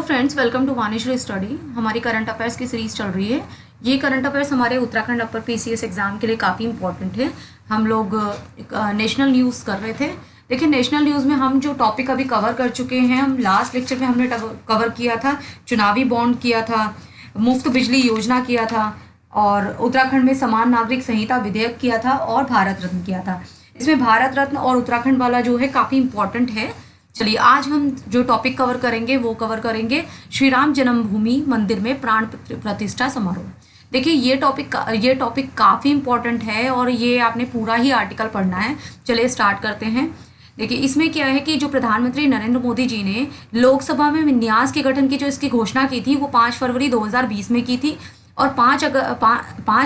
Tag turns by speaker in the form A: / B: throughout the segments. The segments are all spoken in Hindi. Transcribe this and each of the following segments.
A: Friends, welcome to Vanishree study. हमारी करंट अफेयर्स की सीरीज चल रही है। ये करंट अफेयर्स हमारे उत्तराखंड अपर पीसीएस एग्जाम के लिए काफ़ी इंपॉर्टेंट है। हम लोग नेशनल न्यूज़ कर रहे थे। देखिए, नेशनल न्यूज़ में हम जो टॉपिक अभी कवर कर चुके हैं, हम लास्ट लेक्चर में हमने कवर किया था, चुनावी बॉन्ड किया था, मुफ्त बिजली योजना किया था, और उत्तराखंड में समान नागरिक संहिता विधेयक किया था, और भारत रत्न किया था। इसमें भारत रत्न और उत्तराखंड वाला जो है काफ़ी इंपॉर्टेंट है। चलिए, आज हम जो टॉपिक कवर करेंगे वो कवर करेंगे श्री राम जन्मभूमि मंदिर में प्राण प्रतिष्ठा समारोह। देखिए, ये टॉपिक काफ़ी इंपॉर्टेंट है और ये आपने पूरा ही आर्टिकल पढ़ना है। चलिए स्टार्ट करते हैं। देखिए, इसमें क्या है कि जो प्रधानमंत्री नरेंद्र मोदी जी ने लोकसभा में न्यास के गठन की जो इसकी घोषणा की थी वो 5 फरवरी 2020 में की थी, और 5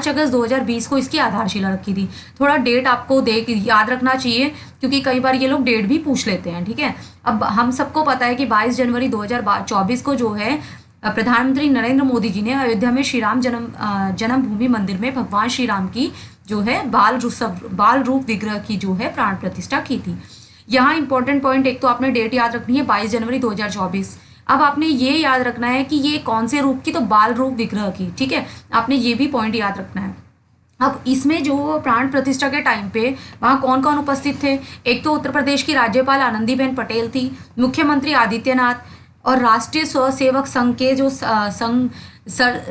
A: अगस्त 2020 को इसकी आधारशिला रखी थी। थोड़ा डेट आपको याद रखना चाहिए, क्योंकि कई बार ये लोग डेट भी पूछ लेते हैं। ठीक है, अब हम सबको पता है कि 22 जनवरी 2024 को जो है प्रधानमंत्री नरेंद्र मोदी जी ने अयोध्या में श्री राम जन्मभूमि मंदिर में भगवान श्री राम की जो है बाल रूप विग्रह की जो है प्राण प्रतिष्ठा की थी। यहाँ इंपॉर्टेंट पॉइंट, एक तो आपने डेट याद रखनी है 22 जनवरी 2024। अब आपने ये याद रखना है कि ये कौन से रूप की, तो बाल रूप विग्रह की। ठीक है, आपने ये भी पॉइंट याद रखना है। अब इसमें जो प्राण प्रतिष्ठा के टाइम पे वहाँ कौन कौन उपस्थित थे, एक तो उत्तर प्रदेश की राज्यपाल आनंदीबेन पटेल थी, मुख्यमंत्री आदित्यनाथ, और राष्ट्रीय स्वसेवक संघ के जो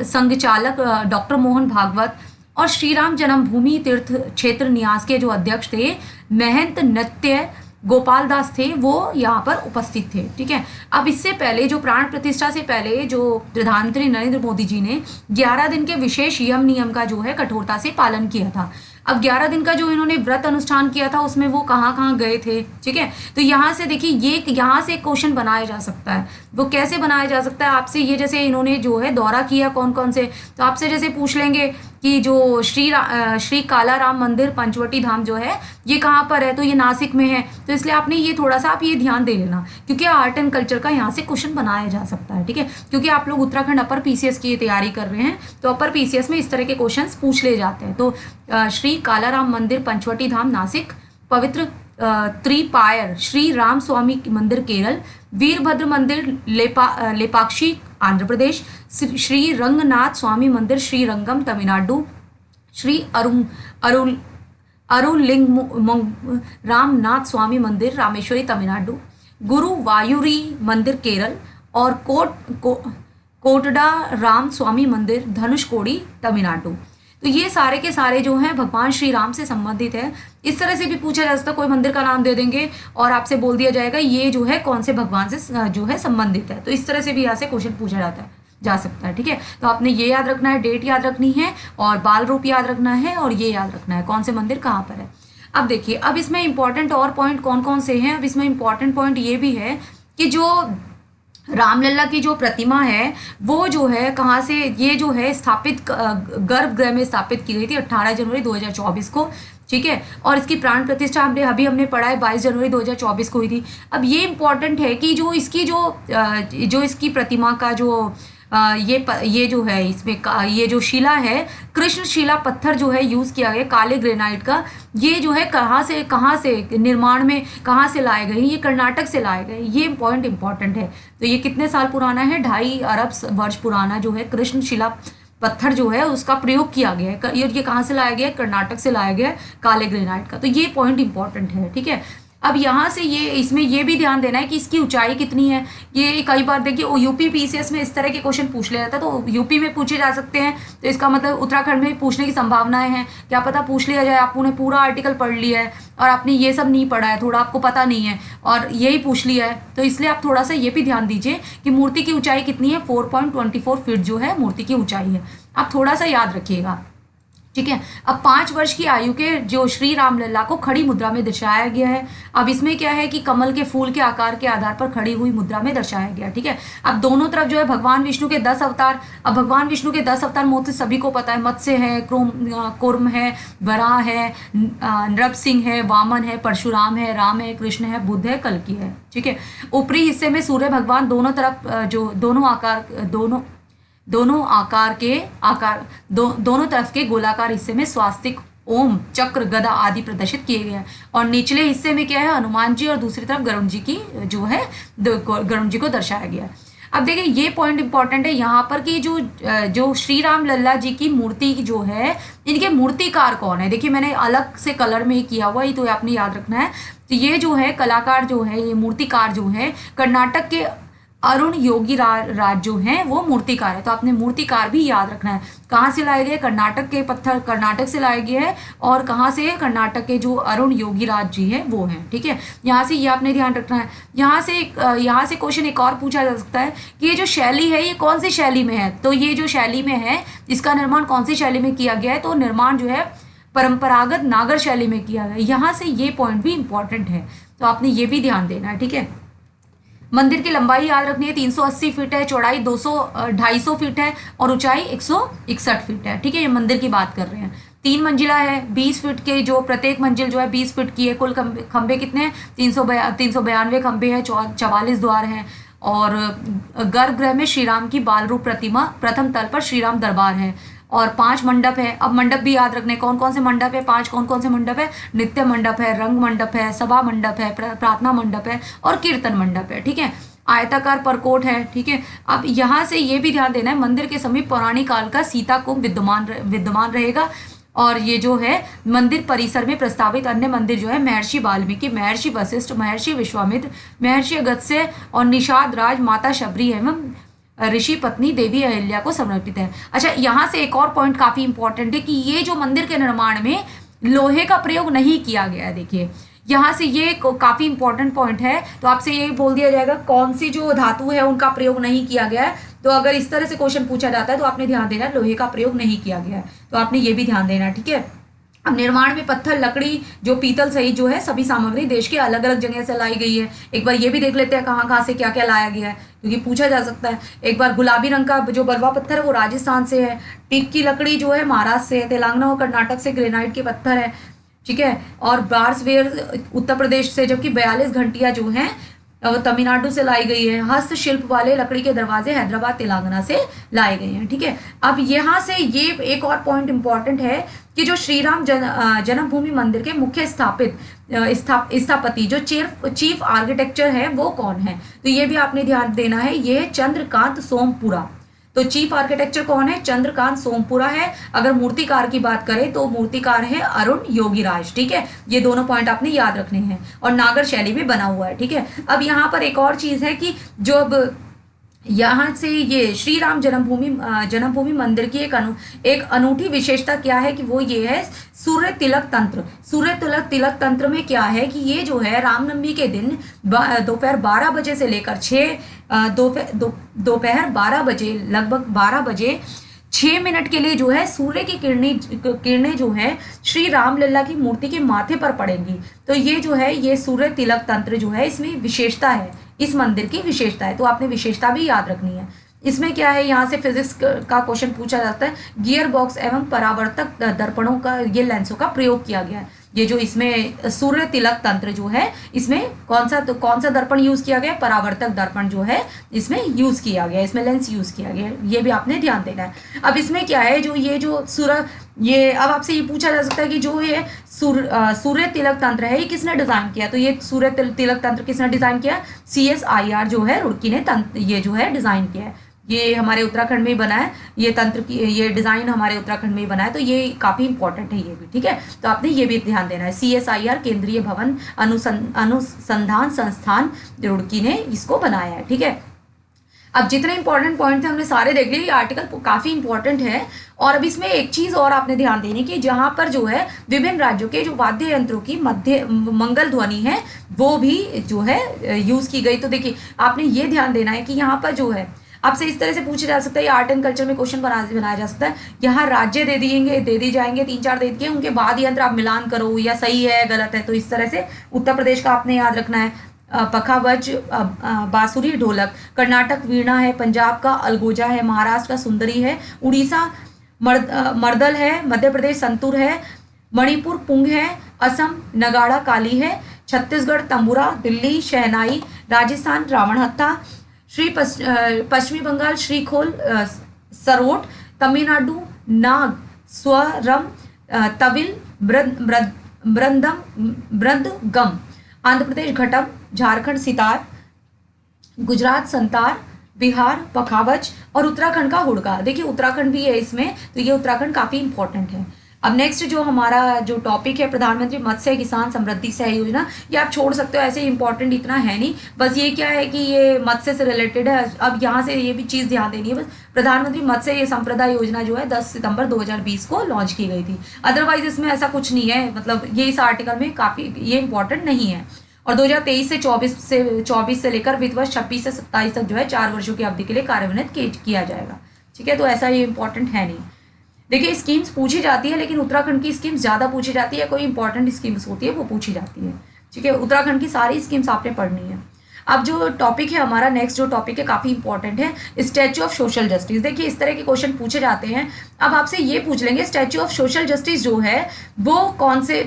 A: संघचालक डॉक्टर मोहन भागवत, और श्री राम जन्मभूमि तीर्थ क्षेत्र न्यास के जो अध्यक्ष थे महंत नृत्य गोपाल दास थे, वो यहाँ पर उपस्थित थे। ठीक है, अब इससे पहले जो प्राण प्रतिष्ठा से पहले जो प्रधानमंत्री नरेंद्र मोदी जी ने 11 दिन के विशेष नियम का जो है कठोरता से पालन किया था। अब 11 दिन का जो इन्होंने व्रत अनुष्ठान किया था उसमें वो कहाँ कहाँ गए थे। ठीक है, तो यहाँ से देखिए, ये यहाँ से एक क्वेश्चन बनाया जा सकता है। वो कैसे बनाया जा सकता है आपसे, ये जैसे इन्होंने जो है दौरा किया कौन कौन से, तो आपसे जैसे पूछ लेंगे कि जो श्री कालाराम मंदिर पंचवटी धाम जो है ये कहाँ पर है, तो ये नासिक में है। तो इसलिए आपने ये थोड़ा सा आप ये ध्यान दे लेना, क्योंकि आर्ट एंड कल्चर का यहाँ से क्वेश्चन बनाया जा सकता है। ठीक है, क्योंकि आप लोग उत्तराखंड अपर पीसीएस की तैयारी कर रहे हैं, तो अपर पीसीएस में इस तरह के क्वेश्चन पूछ ले जाते हैं। तो श्री कालाराम मंदिर पंचवटी धाम नासिक, पवित्र त्रिपायर श्री राम स्वामी मंदिर केरल, वीरभद्र मंदिर लेपाक्षी आंध्र प्रदेश, श्री रंगनाथ स्वामी मंदिर श्रीरंगम तमिलनाडु, श्री अरुलिंग रामनाथ स्वामी मंदिर रामेश्वरी तमिलनाडु, गुरु वायुरी मंदिर केरल, और कोटडा राम स्वामी मंदिर धनुषकोडी तमिलनाडु। तो ये सारे के सारे जो हैं भगवान श्री राम से संबंधित है। इस तरह से भी पूछा जा सकता है, कोई मंदिर का नाम दे देंगे और आपसे बोल दिया जाएगा ये जो है कौन से भगवान से जो है संबंधित है। तो इस तरह से भी यहाँ से क्वेश्चन पूछा जा सकता है। ठीक है, तो आपने ये याद रखना है, डेट याद रखनी है, और बाल रूप याद रखना है, और ये याद रखना है कौन से मंदिर कहाँ पर है। अब देखिए, अब इसमें इंपॉर्टेंट और पॉइंट कौन कौन से हैं। अब इसमें इंपॉर्टेंट पॉइंट ये भी है कि जो रामलला की जो प्रतिमा है वो जो है कहाँ से, ये जो है स्थापित गर्भगृह में स्थापित की गई थी 18 जनवरी 2024 को। ठीक है, और इसकी प्राण प्रतिष्ठा हमने पढ़ा है 22 जनवरी 2024 को हुई थी। अब ये इंपॉर्टेंट है कि जो इसकी जो इसकी प्रतिमा का जो ये जो है इसमें ये जो शिला है, कृष्ण शिला पत्थर जो है यूज़ किया गया काले ग्रेनाइट का, ये जो है कहाँ से निर्माण में कहाँ से लाए गए, ये कर्नाटक से लाए गए। ये पॉइंट इंपॉर्टेंट है। तो ये कितने साल पुराना है, 2.5 अरब वर्ष पुराना जो है कृष्ण शिला पत्थर जो है उसका प्रयोग किया गया है। ये कहाँ से लाया गया, कर्नाटक से लाया गया काले ग्रेनाइट का। तो ये पॉइंट इंपॉर्टेंट है। ठीक है, अब यहाँ से इसमें ये भी ध्यान देना है कि इसकी ऊंचाई कितनी है। ये कई बार देखिए यूपी पीसीएस में इस तरह के क्वेश्चन पूछ लिया जाता है, तो यूपी में पूछे जा सकते हैं, तो इसका मतलब उत्तराखंड में पूछने की संभावनाएं हैं। क्या पता पूछ लिया जाए, आपने पूरा आर्टिकल पढ़ लिया है और आपने ये सब नहीं पढ़ा है, थोड़ा आपको पता नहीं है और यही पूछ लिया है, तो इसलिए आप थोड़ा सा ये भी ध्यान दीजिए कि मूर्ति की ऊंचाई कितनी है। 4.24 फीट जो है मूर्ति की ऊंचाई है, आप थोड़ा सा याद रखिएगा। ठीक है, अब 5 वर्ष की आयु के जो श्री रामलला को खड़ी मुद्रा में दर्शाया गया है। अब इसमें क्या है कि कमल के फूल के आकार के आधार पर खड़ी हुई मुद्रा में दर्शाया गया। ठीक है, अब दोनों तरफ जो है भगवान विष्णु के 10 अवतार। अब भगवान विष्णु के 10 अवतार मोस्टली सभी को पता है, मत्स्य है, कूर्म है, वराह है, नृसिंह है, वामन है, परशुराम है, राम है, कृष्ण है, बुद्ध है, कल्कि है। ठीक है, ऊपरी हिस्से में सूर्य भगवान दोनों तरफ जो दोनों तरफ के गोलाकार हिस्से में स्वास्तिक, ओम, चक्र, गदा आदि प्रदर्शित किए गए हैं, और निचले हिस्से में क्या है, हनुमान जी, और दूसरी तरफ गरुड़ जी की जो है गरुड़ जी को दर्शाया गया है। अब देखिए ये पॉइंट इंपॉर्टेंट है यहाँ पर कि जो श्री राम लल्ला जी की मूर्ति जो है, इनके मूर्तिकार कौन है। देखिए मैंने अलग से कलर में किया हुआ है, तो ये आपने याद रखना है। तो ये जो है कलाकार जो है, ये मूर्तिकार जो है कर्नाटक के अरुण योगी राज जो हैं वो मूर्तिकार है। तो आपने मूर्तिकार भी याद रखना है। कहाँ से लाए गए, कर्नाटक के पत्थर कर्नाटक से लाए गए हैं, और कहाँ से, कर्नाटक के जो अरुण योगी राज जी हैं वो हैं। ठीक है, यहाँ से ये आपने ध्यान रखना है। यहाँ से क्वेश्चन एक और पूछा जा सकता है कि ये जो शैली है ये कौन सी शैली में है। तो ये जो शैली में है, इसका निर्माण कौन सी शैली में किया गया है, तो निर्माण जो है परंपरागत नागर शैली में किया गया है। यहाँ से ये पॉइंट भी इंपॉर्टेंट है, तो आपने ये भी ध्यान देना है। ठीक है, मंदिर की लंबाई याद रखनी है, 380 फीट है, चौड़ाई 250 फीट है, और ऊंचाई 161 फीट है। ठीक है, ये मंदिर की बात कर रहे हैं। 3 मंजिला है, 20 फीट के, जो प्रत्येक मंजिल जो है 20 फीट की है। कुल खंबे कितने हैं, 392 खंबे हैं, 44 द्वार हैं, और गर्भगृह में श्री राम की बाल रूप प्रतिमा, प्रथम तल पर श्री राम दरबार है, और 5 मंडप है। अब मंडप भी याद रखने, कौन कौन से मंडप है, 5 कौन कौन से मंडप है, नित्य मंडप है, रंग मंडप है, सभा मंडप है, प्रार्थना मंडप है, और कीर्तन मंडप है। ठीक है, आयताकार परकोट है। ठीक है, अब यहाँ से ये भी ध्यान देना है, मंदिर के समीप पौराणिक काल का सीता कुंभ विद्यमान रहेगा। और ये जो है मंदिर परिसर में प्रस्तावित अन्य मंदिर जो है महर्षि वाल्मीकि, महर्षि वशिष्ठ, महर्षि विश्वामित्र, महर्षि अगस्त्य और निषाद राज, माता शबरी एवं ऋषि पत्नी देवी अहिल्या को समर्पित है। अच्छा, यहाँ से एक और पॉइंट काफी इंपॉर्टेंट है कि ये जो मंदिर के निर्माण में लोहे का प्रयोग नहीं किया गया है। देखिए यहाँ से ये काफी इंपॉर्टेंट पॉइंट है, तो आपसे ये बोल दिया जाएगा कौन सी जो धातु है उनका प्रयोग नहीं किया गया है। तो अगर इस तरह से क्वेश्चन पूछा जाता है तो आपने ध्यान देना लोहे का प्रयोग नहीं किया गया है, तो आपने ये भी ध्यान देना। ठीक है, अब निर्माण में पत्थर, लकड़ी, जो पीतल सहित जो है सभी सामग्री देश के अलग अलग जगह से लाई गई है। एक बार ये भी देख लेते हैं कहाँ कहाँ से क्या क्या लाया गया है, क्योंकि पूछा जा सकता है। एक बार गुलाबी रंग का जो बलवा पत्थर है वो राजस्थान से है, टीक की लकड़ी जो है महाराष्ट्र से है, तेलंगाना और कर्नाटक से ग्रेनाइट के पत्थर है। ठीक है, और बार्सवेयर उत्तर प्रदेश से, जबकि 42 घंटियां जो हैं वो तमिलनाडु से लाई गई है। हस्तशिल्प वाले लकड़ी के दरवाजे हैदराबाद तेलंगाना से लाए गए हैं। ठीक है, अब यहाँ से ये एक और पॉइंट इंपॉर्टेंट है कि जो श्री राम जन्मभूमि मंदिर के मुख्य स्थापति जो चीफ आर्किटेक्चर है वो कौन है, तो ये भी आपने ध्यान देना है। ये है चंद्रकांत सोमपुरा। तो चीफ आर्किटेक्चर कौन है, चंद्रकांत सोमपुरा है। अगर मूर्तिकार की बात करें तो मूर्तिकार है अरुण योगीराज। ठीक है, ये दोनों पॉइंट आपने याद रखने हैं, और नागर शैली में बना हुआ है। ठीक है, अब यहाँ पर एक और चीज है कि जो अब यहाँ से ये श्री राम जन्मभूमि मंदिर की एक अनूठी विशेषता क्या है कि वो ये है सूर्य तिलक तंत्र। सूर्य तिलक तंत्र में क्या है कि ये जो है रामनवमी के दिन दोपहर 12 बजे से लेकर दोपहर 12 बजे, लगभग 12 बजे 6 मिनट के लिए जो है सूर्य की किरणें जो है श्री रामलला की मूर्ति के माथे पर पड़ेंगी। तो ये जो है ये सूर्य तिलक तंत्र जो है इसमें विशेषता है, इस मंदिर की विशेषता है, तो आपने विशेषता भी याद रखनी है। इसमें क्या है, यहाँ से फिजिक्स का क्वेश्चन पूछा जाता है। गियर बॉक्स एवं परावर्तक दर्पणों का, ये लेंसों का प्रयोग किया गया है। ये जो इसमें सूर्य तिलक तंत्र जो है इसमें कौन सा दर्पण यूज किया गया, परावर्तक दर्पण जो है इसमें यूज किया गया, इसमें लेंस यूज किया गया, ये भी आपने ध्यान देना है। अब इसमें क्या है, ये अब आपसे ये पूछा जा सकता है कि जो ये सूर्य तिलक तंत्र है ये किसने डिजाइन किया, तो ये सूर्य तिलक तंत्र किसने डिजाइन किया, CSIR जो है रुड़की ने ये जो है डिजाइन किया है। ये हमारे उत्तराखंड में ही बना है, ये तंत्र की ये डिजाइन हमारे उत्तराखंड में ही बना है, तो ये काफी इंपॉर्टेंट है ये भी। ठीक है, तो आपने ये भी ध्यान देना है। CSIR केंद्रीय भवन अनुसंधान संस्थान रुड़की ने इसको बनाया है। ठीक है, अब जितने इंपॉर्टेंट पॉइंट थे हमने सारे देख लिए। ये आर्टिकल काफी इंपॉर्टेंट है, और अब इसमें एक चीज और आपने ध्यान देनी कि जहां पर जो है विभिन्न राज्यों के जो वाद्य यंत्रों की मंगल ध्वनि है वो भी जो है यूज की गई। तो देखिए आपने ये ध्यान देना है कि यहाँ पर जो है आपसे इस तरह से पूछा जा सकता है, ये आर्ट एंड कल्चर में क्वेश्चन बनाया जा सकता है। यहाँ राज्य दे दी जाएंगे 3-4 दे दिए, उनके बाद यंत्र आप मिलान करो या सही है गलत है। तो इस तरह से उत्तर प्रदेश का आपने याद रखना है पखावज, बांसुरी, ढोलक। कर्नाटक वीणा है, पंजाब का अलगोजा है, महाराष्ट्र का सुंदरी है, उड़ीसा मर्दल है, मध्य प्रदेश संतूर है, मणिपुर पुंग है, असम नगाड़ा काली है, छत्तीसगढ़ तंबूरा, दिल्ली शहनाई, राजस्थान रावणहत्था, पश्चिमी बंगाल श्रीखोल सरोट, तमिलनाडु नाग स्वरम तविल मृदगम, आंध्र प्रदेश घटम, झारखंड सितार, गुजरात संतार, बिहार पखावज और उत्तराखंड का हुड़का। देखिए उत्तराखंड भी है इसमें, तो ये उत्तराखंड काफ़ी इंपॉर्टेंट है। अब नेक्स्ट जो हमारा जो टॉपिक है प्रधानमंत्री मत्स्य किसान समृद्धि सह योजना, ये आप छोड़ सकते हो, ऐसे इंपॉर्टेंट इतना है नहीं, बस ये क्या है कि ये मत्स्य से रिलेटेड है। अब यहाँ से ये भी चीज़ ध्यान देनी है बस, प्रधानमंत्री मत्स्य संप्रदा योजना जो है 10 सितंबर 2020 को लॉन्च की गई थी। अदरवाइज इसमें ऐसा कुछ नहीं है, मतलब ये इस आर्टिकल में काफ़ी ये इंपॉर्टेंट नहीं है। और 2023 से 24 से लेकर वित्त वर्ष 26 से 27 तक जो है 4 वर्षों की अवधि के लिए कार्यान्वित किया जाएगा। ठीक है, तो ऐसा ये इंपॉर्टेंट है नहीं। देखिए स्कीम्स पूछी जाती है, लेकिन उत्तराखंड की स्कीम्स ज़्यादा पूछी जाती है, कोई इंपॉर्टेंट स्कीम्स होती है वो पूछी जाती है। ठीक है, उत्तराखंड की सारी स्कीम्स आपने पढ़नी है। अब जो टॉपिक है हमारा नेक्स्ट जो टॉपिक है काफ़ी इंपॉर्टेंट है, स्टैच्यू ऑफ सोशल जस्टिस। देखिए इस तरह के क्वेश्चन पूछे जाते हैं। अब आपसे ये पूछ लेंगे स्टैच्यू ऑफ सोशल जस्टिस जो है वो कौन से,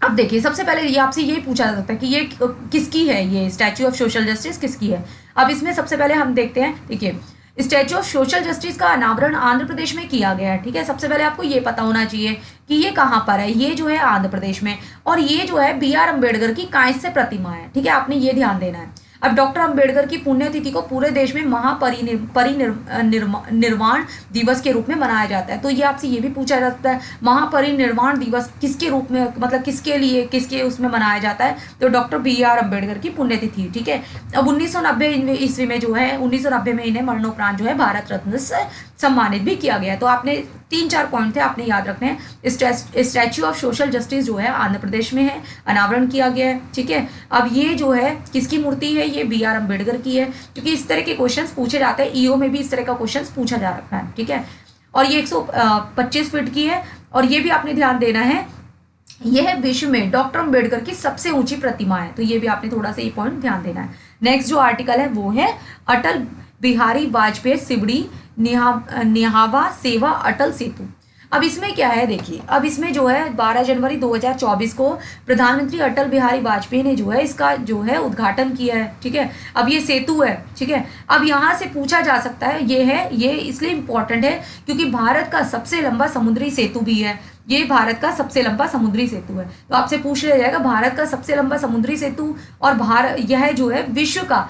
A: अब देखिए सबसे पहले ये आपसे ये पूछा जा सकता है कि ये किसकी है, ये स्टैच्यू ऑफ सोशल जस्टिस किसकी है। अब इसमें सबसे पहले हम देखते हैं, देखिए स्टैच्यू ऑफ सोशल जस्टिस का अनावरण आंध्र प्रदेश में किया गया है। ठीक है, सबसे पहले आपको ये पता होना चाहिए कि ये कहाँ पर है, ये जो है आंध्र प्रदेश में, और ये जो है BR अम्बेडकर की कांस्य प्रतिमा है। ठीक है, आपने ये ध्यान देना है। अब डॉक्टर अम्बेडकर की पुण्यतिथि को पूरे देश में महापरिनिर्वाण दिवस के रूप में मनाया जाता है। तो ये आपसे ये भी पूछा जाता है महापरिनिर्वाण दिवस किसके रूप में, मतलब किसके लिए, किसके उसमें मनाया जाता है, तो डॉक्टर BR अम्बेडकर की पुण्यतिथि। ठीक है, अब 1990 ईस्वी में जो है 1990 में इन्हें मरणोपरांत जो है भारत रत्न से सम्मानित भी किया गया। तो आपने 3-4 पॉइंट थे आपने याद रखने हैं। स्टैच्यू ऑफ सोशल जस्टिस जो है आंध्र प्रदेश में है, अनावरण किया गया है। ठीक है, अब ये जो है किसकी मूर्ति है, ये BR अम्बेडकर की है, क्योंकि इस तरह के क्वेश्चंस पूछे जाते हैं। EO में भी इस तरह का क्वेश्चंस पूछा जा रखा है। ठीक है, और ये 125 फीट की है, और ये भी आपने ध्यान देना है, यह विश्व में डॉक्टर अम्बेडकर की सबसे ऊंची प्रतिमा है। तो ये भी आपने थोड़ा सा ये पॉइंट ध्यान देना है। नेक्स्ट जो आर्टिकल है वो है अटल बिहारी वाजपेयी सिवड़ी न्याहावा सेवा अटल सेतु। अब इसमें क्या है, देखिए अब इसमें जो है 12 जनवरी 2024 को प्रधानमंत्री अटल बिहारी वाजपेयी ने जो है इसका जो है उद्घाटन किया है। ठीक है, अब ये सेतु है। ठीक है, अब यहाँ से पूछा जा सकता है, ये इसलिए इम्पोर्टेंट है क्योंकि भारत का सबसे लंबा समुद्री सेतु भी है, ये भारत का सबसे लंबा समुद्री सेतु है। तो आपसे पूछ लिया जाएगा भारत का सबसे लंबा समुद्री सेतु, और यह जो है विश्व का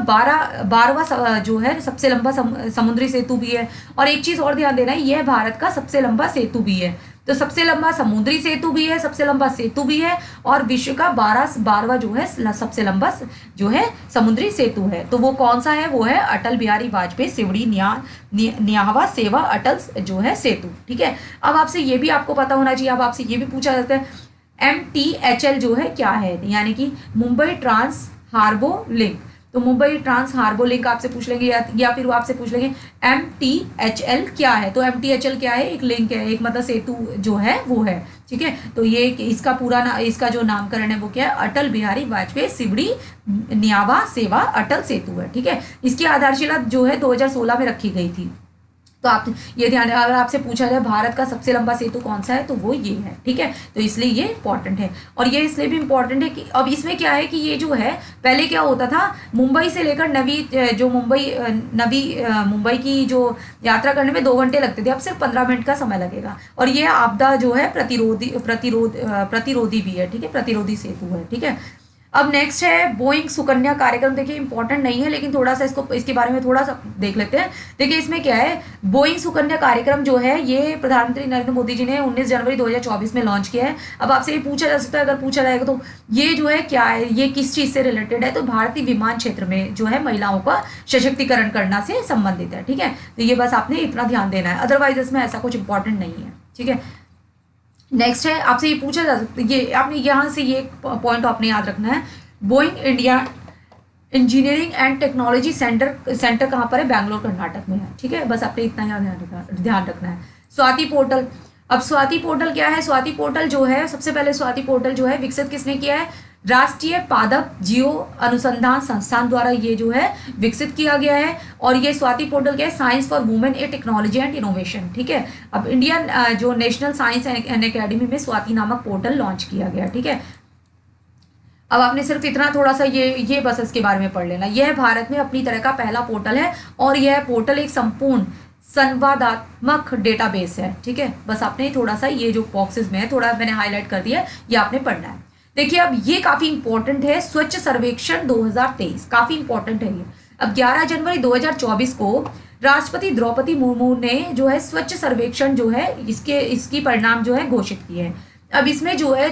A: 12वां जो है सबसे लंबा समुद्री सेतु भी है। और एक चीज़ और ध्यान देना है, यह भारत का सबसे लंबा सेतु भी है। तो सबसे लंबा समुद्री सेतु भी है, सबसे लंबा सेतु भी है, और विश्व का 12वां जो है सबसे लंबा जो है समुद्री सेतु है। तो वो कौन सा है, वो है अटल बिहारी वाजपेयी सिवड़ी न्याहावा सेवा अटल जो है सेतु। ठीक है, अब आपसे ये भी आपको पता होना चाहिए। अब आपसे ये भी पूछा जाता है MTHL जो है क्या है, यानी कि मुंबई ट्रांस हार्बो लिंक। तो मुंबई ट्रांस हार्बो लिंक आपसे पूछ लेंगे, या फिर वो आपसे पूछ लेंगे MTHL क्या है। तो MTHL क्या है, एक लिंक है, एक मतलब सेतु जो है वो है। ठीक है, तो ये इसका पूरा इसका जो नामकरण है वो क्या है, अटल बिहारी वाजपेयी सिवड़ी न्याहावा सेवा अटल सेतु है। ठीक है, इसकी आधारशिला जो है 2016 में रखी गई थी। तो आप ये ध्यान, अगर आपसे पूछा जाए भारत का सबसे लंबा सेतु कौन सा है, तो वो ये है। ठीक है, तो इसलिए ये इंपॉर्टेंट है। और ये इसलिए भी इंपॉर्टेंट है कि अब इसमें क्या है कि ये जो है पहले क्या होता था, मुंबई से लेकर मुंबई की जो यात्रा करने में 2 घंटे लगते थे, अब सिर्फ 15 मिनट का समय लगेगा। और ये आपदा जो है प्रतिरोधी भी है। ठीक है, प्रतिरोधी सेतु है। ठीक है, अब नेक्स्ट है बोइंग सुकन्या कार्यक्रम। देखिए इंपॉर्टेंट नहीं है, लेकिन थोड़ा सा इसके बारे में थोड़ा सा देख लेते हैं। देखिए इसमें क्या है, बोइंग सुकन्या कार्यक्रम जो है ये प्रधानमंत्री नरेंद्र मोदी जी ने 19 जनवरी 2024 में लॉन्च किया है। अब आपसे ये पूछा जा सकता है, अगर पूछा जाएगा तो ये जो है क्या है, ये किस चीज़ से रिलेटेड है, तो भारतीय विमान क्षेत्र में जो है महिलाओं का सशक्तिकरण करना से संबंधित है। ठीक है, तो ये बस आपने इतना ध्यान देना है, अदरवाइज इसमें ऐसा कुछ इंपॉर्टेंट नहीं है। ठीक है, नेक्स्ट है आपसे ये पूछा जा सकता है, ये आपने यहाँ से ये पॉइंट आपने याद रखना है, Boeing India engineering and technology centre कहाँ पर है, बैंगलोर कर्नाटक में है। ठीक है, बस आपने इतना ही ध्यान रखना है। स्वाति पोर्टल, अब स्वाति पोर्टल क्या है, स्वाति पोर्टल जो है सबसे पहले स्वाति पोर्टल जो है विकसित किसने किया है, राष्ट्रीय पादप जीव अनुसंधान संस्थान द्वारा ये जो है विकसित किया गया है। और ये स्वाति पोर्टल क्या है, science for women A technology and innovation. ठीक है, अब इंडियन जो नेशनल साइंस एंड एकेडमी में स्वाति नामक पोर्टल लॉन्च किया गया। ठीक है, अब आपने सिर्फ इतना थोड़ा सा ये बस इसके बारे में पढ़ लेना। यह भारत में अपनी तरह का पहला पोर्टल है, और यह पोर्टल एक संपूर्ण संवादात्मक डेटाबेस है। ठीक है, बस आपने थोड़ा सा ये जो बॉक्सेस में है थोड़ा मैंने हाईलाइट कर दिया, ये आपने पढ़ना है। देखिए अब ये काफ़ी इंपॉर्टेंट है, स्वच्छ सर्वेक्षण 2023 काफ़ी इंपॉर्टेंट है ये। अब 11 जनवरी 2024 को राष्ट्रपति द्रौपदी मुर्मू ने जो है स्वच्छ सर्वेक्षण जो है इसकी परिणाम जो है घोषित किए हैं। अब इसमें जो है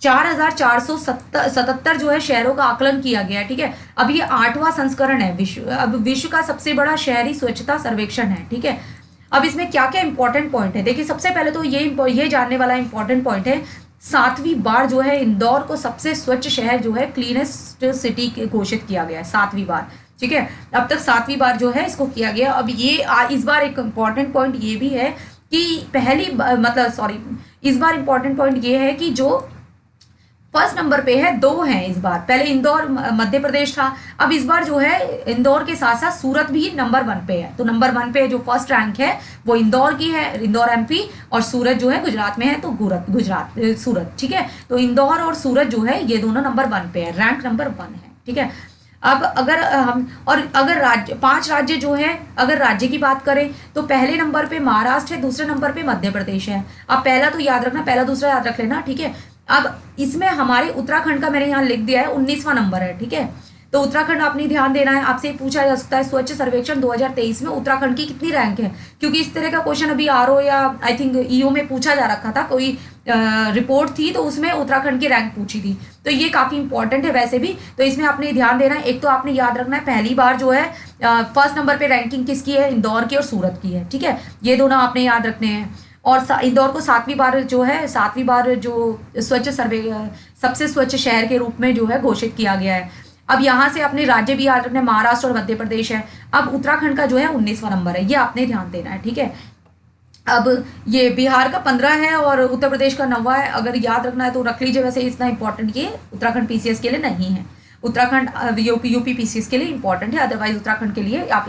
A: 4,477 जो है शहरों का आकलन किया गया है, ठीक है। अब ये 8वां संस्करण है अब विश्व का सबसे बड़ा शहरी स्वच्छता सर्वेक्षण है, ठीक है। अब इसमें क्या क्या इंपॉर्टेंट पॉइंट है, देखिए सबसे पहले तो ये जानने वाला इंपॉर्टेंट पॉइंट है, 7वीं बार जो है इंदौर को सबसे स्वच्छ शहर जो है क्लीनेस्ट सिटी घोषित किया गया है, 7वीं बार, ठीक है। अब तक 7वीं बार जो है इसको किया गया। अब ये इस बार एक इम्पॉर्टेंट पॉइंट ये भी है कि इस बार इम्पॉर्टेंट पॉइंट ये है कि जो फर्स्ट नंबर पे है 2 हैं इस बार, पहले इंदौर मध्य प्रदेश था, अब इस बार जो है इंदौर के साथ साथ सूरत भी नंबर 1 पे है। तो नंबर 1 पे जो फर्स्ट रैंक है वो इंदौर की है, इंदौर MP, और सूरत जो है गुजरात में है, तो सूरत, ठीक है। तो इंदौर और सूरत जो है ये दोनों नंबर 1 पे है, रैंक नंबर 1 है, ठीक है। अब अगर हम राज्य 5 राज्य जो है, अगर राज्य की बात करें तो पहले नंबर पे महाराष्ट्र है, दूसरे नंबर पे मध्य प्रदेश है। अब पहला तो याद रखना, पहला दूसरा याद रख लेना, ठीक है। अब इसमें हमारे उत्तराखंड का मैंने यहाँ लिख दिया है 19वां नंबर है, ठीक है। तो उत्तराखंड आपने ध्यान देना है। आपसे पूछा जा सकता है स्वच्छ सर्वेक्षण 2023 में उत्तराखंड की कितनी रैंक है, क्योंकि इस तरह का क्वेश्चन अभी RO या आई थिंक EO में पूछा जा रखा था, कोई रिपोर्ट थी तो उसमें उत्तराखंड की रैंक पूछी थी, तो ये काफ़ी इंपॉर्टेंट है वैसे भी। तो इसमें आपने ध्यान देना है, एक तो आपने याद रखना है पहली बार जो है फर्स्ट नंबर पे रैंकिंग किसकी है, इंदौर की और सूरत की है, ठीक है। ये दोनों आपने याद रखने हैं। और इंदौर को 7वीं बार जो सबसे स्वच्छ शहर के रूप में जो है घोषित किया गया है। अब यहाँ से अपने राज्य भी याद रखना है, महाराष्ट्र और मध्य प्रदेश है। अब उत्तराखंड का जो है 19वां नंबर है, ये आपने ध्यान देना है, ठीक है। अब ये बिहार का 15 है और उत्तर प्रदेश का 9वां है, अगर याद रखना है तो रख लीजिए। वैसे इतना इंपॉर्टेंट ये उत्तराखंड PCS के लिए नहीं है, उत्तराखंड यूपी PCS के लिए इंपॉर्टेंट है, अदरवाइज उत्तराखंड के लिए आप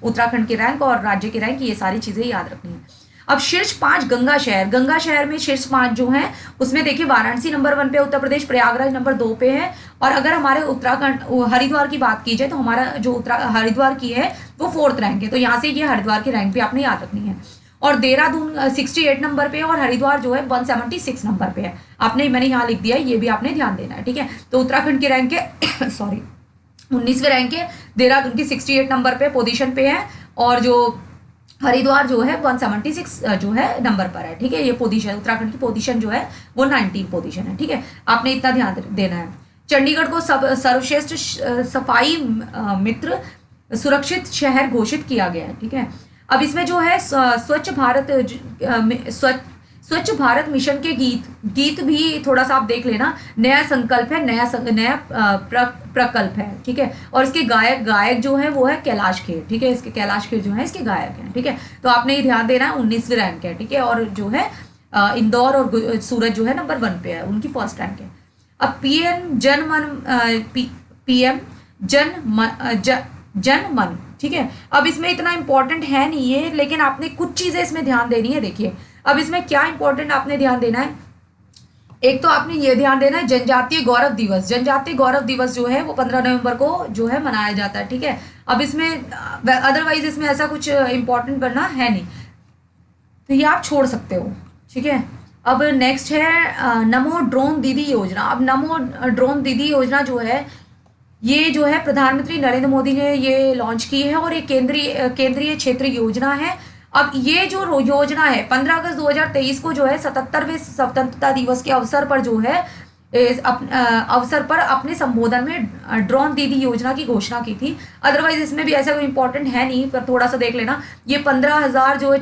A: उत्तराखंड की रैंक और राज्य की रैंक ये सारी चीज़ें याद रखनी है। अब शीर्ष 5 गंगा शहर में शीर्ष 5 जो हैं उसमें देखिए वाराणसी नंबर 1 पे, उत्तर प्रदेश प्रयागराज नंबर 2 पे है। और अगर हमारे उत्तराखंड हरिद्वार की बात की जाए तो हमारा जो हरिद्वार की है वो 4th रैंक है, तो यहाँ से ये हरिद्वार की रैंक भी आपने याद रखनी है। और देहरादून 68 नंबर पे और हरिद्वार जो है 176 नंबर पे है, मैंने यहाँ लिख दिया है, ये भी आपने ध्यान देना है, ठीक है। तो उत्तराखंड की रैंक है 19वें रैंक है, देहरादून की 68 नंबर पे पोजीशन पे है, और जो हरिद्वार जो है 176 जो है नंबर पर है, ठीक है। ये पोजीशन उत्तराखंड की पोजीशन जो है वो 19 पोजीशन है, ठीक है। आपने इतना ध्यान देना है। चंडीगढ़ को सर्वश्रेष्ठ सफाई मित्र सुरक्षित शहर घोषित किया गया है, ठीक है। अब इसमें जो है स्वच्छ भारत मिशन के गीत भी थोड़ा सा आप देख लेना, नया संकल्प है, नया प्रकल्प है, ठीक है। और इसके गायक जो है वो है कैलाश खेर, ठीक है। इसके कैलाश खेर जो है इसके गायक हैं, ठीक है। तो आपने ये ध्यान देना है, 19वीं रैंक है, ठीक है। और जो है इंदौर और सूरत जो है नंबर 1 पे है, उनकी फर्स्ट रैंक है। अब PM जन मन, ठीक है। अब इसमें इतना इंपॉर्टेंट है नहीं है, लेकिन आपने कुछ चीज़ें इसमें ध्यान देनी है। देखिए अब इसमें क्या इंपॉर्टेंट आपने ध्यान देना है, एक तो आपने ये ध्यान देना है जनजातीय गौरव दिवस जो है वो 15 नवंबर को जो है मनाया जाता है, ठीक है। अब इसमें अदरवाइज इसमें ऐसा कुछ इंपॉर्टेंट करना है नहीं, तो ये आप छोड़ सकते हो, ठीक है। अब नेक्स्ट है नमो ड्रोन दीदी योजना। अब नमो ड्रोन दीदी योजना जो है ये जो है प्रधानमंत्री नरेंद्र मोदी ने ये लॉन्च की है, और ये केंद्रीय क्षेत्रीय योजना है। अब ये जो योजना है 15 अगस्त 2023 को जो है 77वें स्वतंत्रता दिवस के अवसर पर जो है अपने संबोधन में ड्रोन दीदी योजना की घोषणा की थी। अदरवाइज इसमें भी ऐसा कोई इंपॉर्टेंट है नहीं, पर थोड़ा सा देख लेना। ये 15,000 जो है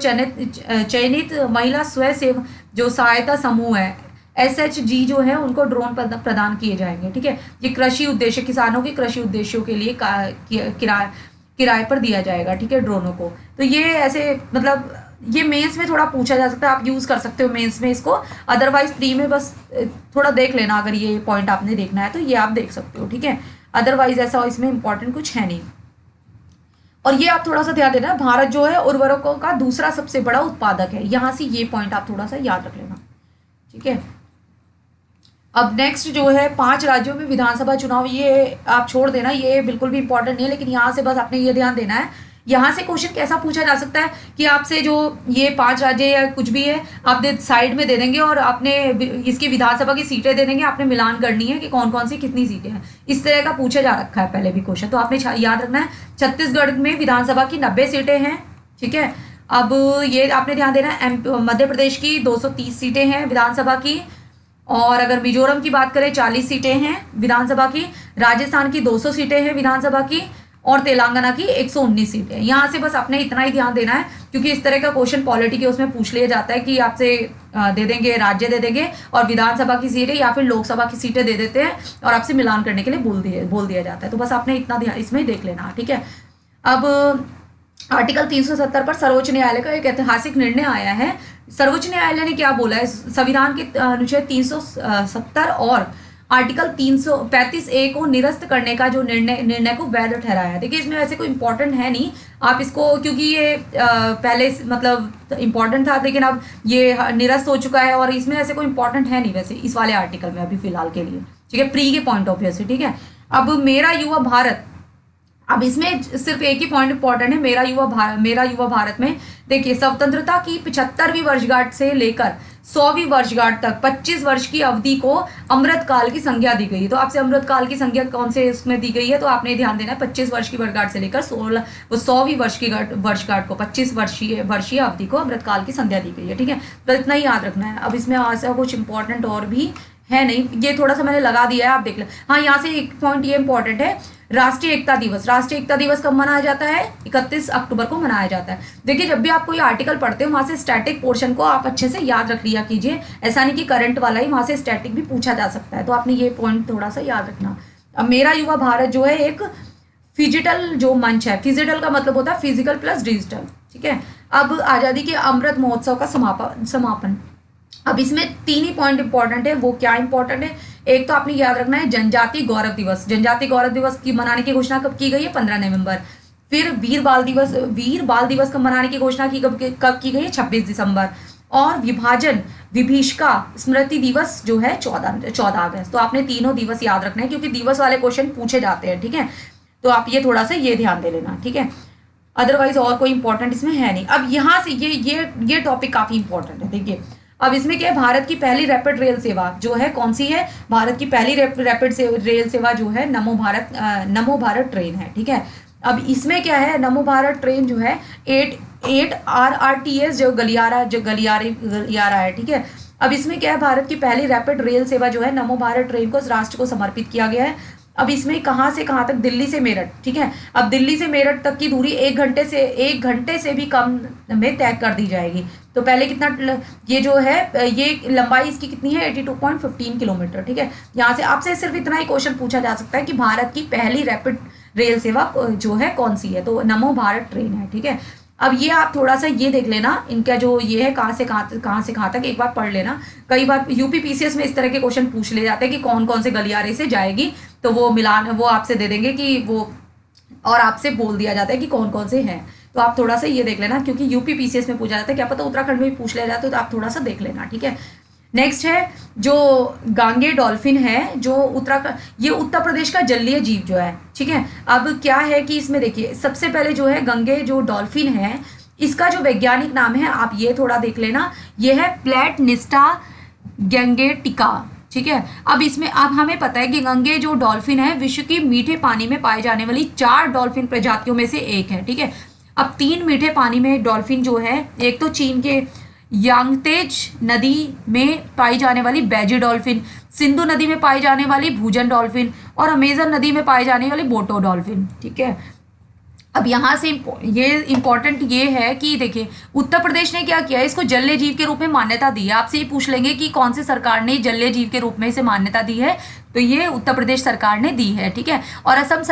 A: चयनित महिला स्वयं जो सहायता समूह है SHG जो है उनको ड्रोन प्रदान किए जाएंगे, ठीक है। ये कृषि उद्देश्य, किसानों के कृषि उद्देश्यों के लिए किराए पर दिया जाएगा, ठीक है, ड्रोनों को। तो ये ऐसे मतलब ये मेंस में थोड़ा पूछा जा सकता है, आप यूज़ कर सकते हो मेंस में इसको। अदरवाइज प्री में बस थोड़ा देख लेना, अगर ये पॉइंट आपने देखना है तो ये आप देख सकते हो, ठीक है। अदरवाइज ऐसा इसमें इंपॉर्टेंट कुछ है नहीं। और ये आप थोड़ा सा ध्यान देना, भारत जो है उर्वरकों का दूसरा सबसे बड़ा उत्पादक है, यहाँ से ये पॉइंट आप थोड़ा सा याद रख लेना, ठीक है। अब नेक्स्ट जो है 5 राज्यों में विधानसभा चुनाव, ये आप छोड़ देना, ये बिल्कुल भी इंपॉर्टेंट नहीं है, लेकिन यहाँ से बस आपने ये ध्यान देना है यहाँ से क्वेश्चन कैसा पूछा जा सकता है कि आपसे जो ये 5 राज्य या कुछ भी है आप साइड में दे देंगे और आपने इसकी विधानसभा की सीटें दे देंगे, आपने मिलान करनी है कि कौन कौन सी कितनी सीटें हैं। इस तरह का पूछा जा रखा है पहले भी क्वेश्चन, तो आपने याद रखना है। छत्तीसगढ़ में विधानसभा की 90 सीटें हैं, ठीक है। अब ये आपने ध्यान देना है, मध्य प्रदेश की 230 सीटें हैं विधानसभा की, और अगर मिजोरम की बात करें 40 सीटें हैं विधानसभा की, राजस्थान की 200 सीटें हैं विधानसभा की, और तेलंगाना की 119 सीटें। यहाँ से बस आपने इतना ही ध्यान देना है, क्योंकि इस तरह का क्वेश्चन पॉलिटी के उसमें पूछ लिया जाता है कि आपसे दे देंगे, राज्य दे देंगे और विधानसभा की सीटें या फिर लोकसभा की सीटें दे देते हैं और आपसे मिलान करने के लिए बोल दिया जाता है। तो बस आपने इतना ध्यान इसमें देख लेना, ठीक है। अब आर्टिकल 370 पर सर्वोच्च न्यायालय का एक ऐतिहासिक निर्णय आया है। सर्वोच्च न्यायालय ने क्या बोला है, संविधान के अनुच्छेद 370 और आर्टिकल 335A को निरस्त करने का जो निर्णय को वैध ठहराया। देखिए इसमें वैसे कोई इंपॉर्टेंट है नहीं, आप इसको, क्योंकि ये पहले मतलब इंपॉर्टेंट था लेकिन अब ये निरस्त हो चुका है और इसमें ऐसे कोई इंपॉर्टेंट है नहीं वैसे इस वाले आर्टिकल में अभी फिलहाल के लिए, ठीक है, प्री के पॉइंट ऑफ व्यू से, ठीक है। अब मेरा युवा भारत, अब इसमें सिर्फ एक ही पॉइंट इंपॉर्टेंट है, मेरा युवा भारत में देखिए स्वतंत्रता की 75वीं वर्षगांठ से लेकर 100वीं वर्षगांठ तक 25 वर्ष की अवधि को अमृतकाल की संज्ञा दी गई है। तो आपसे अमृतकाल की संज्ञा कौन से उसमें दी गई है, तो आपने ध्यान देना है 25 वर्ष की वर्षगांठ से लेकर 100वीं वर्षगांठ को 25 वर्षीय अवधि को अमृतकाल की संज्ञा दी गई है, ठीक है। तो इतना ही याद रखना है। अब इसमें ऐसा कुछ इंपॉर्टेंट और भी है नहीं, ये थोड़ा सा मैंने लगा दिया है, आप देख लें। हाँ, यहाँ से एक पॉइंट ये इंपॉर्टेंट है, राष्ट्रीय एकता दिवस। राष्ट्रीय एकता दिवस कब मनाया जाता है, 31 अक्टूबर को मनाया जाता है। देखिए जब भी आप कोई आर्टिकल पढ़ते हो वहां से स्टैटिक पोर्शन को आप अच्छे से याद रख लिया कीजिए, ऐसा नहीं कि करंट वाला ही, वहां से स्टैटिक भी पूछा जा सकता है, तो आपने ये पॉइंट थोड़ा सा याद रखना। अब मेरा युवा भारत जो है एक फिजिटल जो मंच है, फिजिटल का मतलब होता है फिजिकल प्लस डिजिटल, ठीक है। अब आज़ादी के अमृत महोत्सव का समापन। अब इसमें 3 ही पॉइंट इंपॉर्टेंट है, वो क्या इंपॉर्टेंट है, एक तो आपने याद रखना है जनजातीय गौरव दिवस। जनजातीय गौरव दिवस की मनाने की घोषणा कब की गई है, 15 नवंबर। फिर वीर बाल दिवस कब मनाने की घोषणा कब की गई है, 26 दिसंबर। और विभीषिका स्मृति दिवस जो है 14 अगस्त। तो आपने तीनों दिवस याद रखना है, क्योंकि दिवस वाले क्वेश्चन पूछे जाते हैं, ठीक है। तो आप ये थोड़ा सा ये ध्यान दे लेना, ठीक है। अदरवाइज और कोई इंपॉर्टेंट इसमें है नहीं। अब यहाँ से ये टॉपिक काफी इंपॉर्टेंट है। देखिए अब इसमें क्या है, भारत की पहली रैपिड रेल सेवा जो है कौन सी है, भारत की पहली रैपिड रेल सेवा जो है नमो भारत ट्रेन है, ठीक है। अब इसमें क्या है, नमो भारत ट्रेन जो है 8 RRTS जो गलियारा है, ठीक है। अब इसमें क्या है, भारत की पहली रैपिड रेल सेवा जो है नमो भारत ट्रेन को राष्ट्र को समर्पित किया गया है। अब इसमें कहाँ से कहाँ तक, दिल्ली से मेरठ, ठीक है। अब दिल्ली से मेरठ तक की दूरी 1 घंटे से भी कम में तय कर दी जाएगी। तो पहले कितना, ये जो है ये लंबाई इसकी कितनी है, 82.15 किलोमीटर, ठीक है। यहाँ से आपसे सिर्फ इतना ही क्वेश्चन पूछा जा सकता है कि भारत की पहली रैपिड रेल सेवा जो है कौन सी है, तो नमो भारत ट्रेन है, ठीक है। अब ये आप थोड़ा सा ये देख लेना, इनका जो ये है कहाँ से कहाँ तक एक बार पढ़ लेना। कई बार यूपी PCS में इस तरह के क्वेश्चन पूछ ले जाते हैं कि कौन कौन से गलियारे से जाएगी, तो वो आपसे दे देंगे कि वो, और आपसे बोल दिया जाता है कि कौन कौन से हैं। तो आप थोड़ा सा ये देख लेना, क्योंकि यूपी PCS में पूछा जाता है, क्या पता उत्तराखंड में भी पूछ लिया जाता है, तो आप थोड़ा सा देख लेना, ठीक है। नेक्स्ट है जो गांगे डॉल्फिन है, जो ये उत्तर प्रदेश का जलीय जीव जो है, ठीक है। अब क्या है कि इसमें देखिए सबसे पहले जो है गंगे जो डॉल्फिन है, इसका जो वैज्ञानिक नाम है आप ये थोड़ा देख लेना, ये है प्लेटनिस्टा गैंगेटिका, ठीक है। अब इसमें अब हमें पता है कि गंगे जो डॉल्फिन है विश्व की मीठे पानी में पाए जाने वाली 4 डॉल्फिन प्रजातियों में से एक है, ठीक है। अब 3 मीठे पानी में डॉल्फिन जो है, एक तो चीन के यांगतेज नदी में पाई जाने वाली बैजी डॉल्फिन, सिंधु नदी में पाई जाने वाली भूजन डॉल्फिन, और अमेजन नदी में पाई जाने वाली बोटो डॉल्फिन, ठीक है। अब यहाँ से ये इंपॉर्टेंट ये है कि देखिए उत्तर प्रदेश ने क्या किया, इसको जलीय जीव के रूप में मान्यता दी है। आपसे ये पूछ लेंगे कि कौन सी सरकार ने जलीय जीव के रूप में इसे मान्यता दी है, तो ये उत्तर प्रदेश सरकार ने दी है, ठीक है। और असम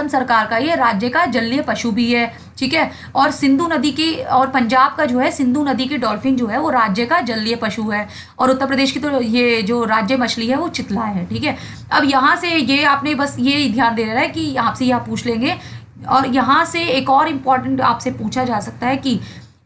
A: सरकार का ये राज्य का जलीय पशु भी है, ठीक है। और सिंधु नदी की और पंजाब का जो है सिंधु नदी की डॉल्फिन जो है वो राज्य का जलीय पशु है, और उत्तर प्रदेश की तो ये जो राज्य मछली है वो चितला है, ठीक है। अब यहाँ से ये आपने बस ये ध्यान दे रहा है कि आपसे यहाँ पूछ लेंगे। और यहाँ से एक और इम्पॉर्टेंट आपसे पूछा जा सकता है कि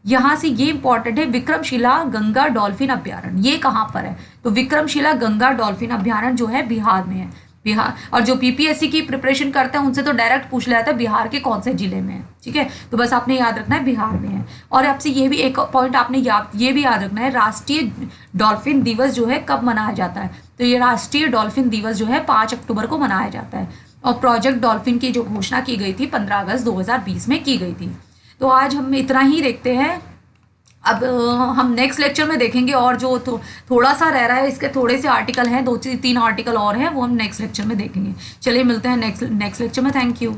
A: यहाँ से ये इंपॉर्टेंट है, विक्रमशिला गंगा डॉल्फिन अभ्यारण्य ये कहाँ पर है, तो विक्रमशिला गंगा डॉल्फिन अभ्यारण्य जो है बिहार में है। बिहार। और जो पीपीएससी की प्रिपरेशन करते हैं उनसे तो डायरेक्ट पूछ लिया था बिहार के कौन से जिले में है, ठीक है। तो बस आपने याद रखना है बिहार में है। और आपसे ये भी एक पॉइंट आपने ये भी याद रखना है, राष्ट्रीय डॉल्फिन दिवस जो है कब मनाया जाता है। तो ये राष्ट्रीय डॉल्फिन दिवस जो है 5 अक्टूबर को मनाया जाता है। और प्रोजेक्ट डॉल्फिन की जो घोषणा की गई थी 15 अगस्त 2020 में की गई थी। तो आज हम इतना ही देखते हैं। अब हम नेक्स्ट लेक्चर में देखेंगे, और जो थोड़ा सा रह रहा है, इसके थोड़े से आर्टिकल हैं, 2-3 आर्टिकल और हैं, वो हम नेक्स्ट लेक्चर में देखेंगे। चलिए मिलते हैं नेक्स्ट लेक्चर में। Thank you.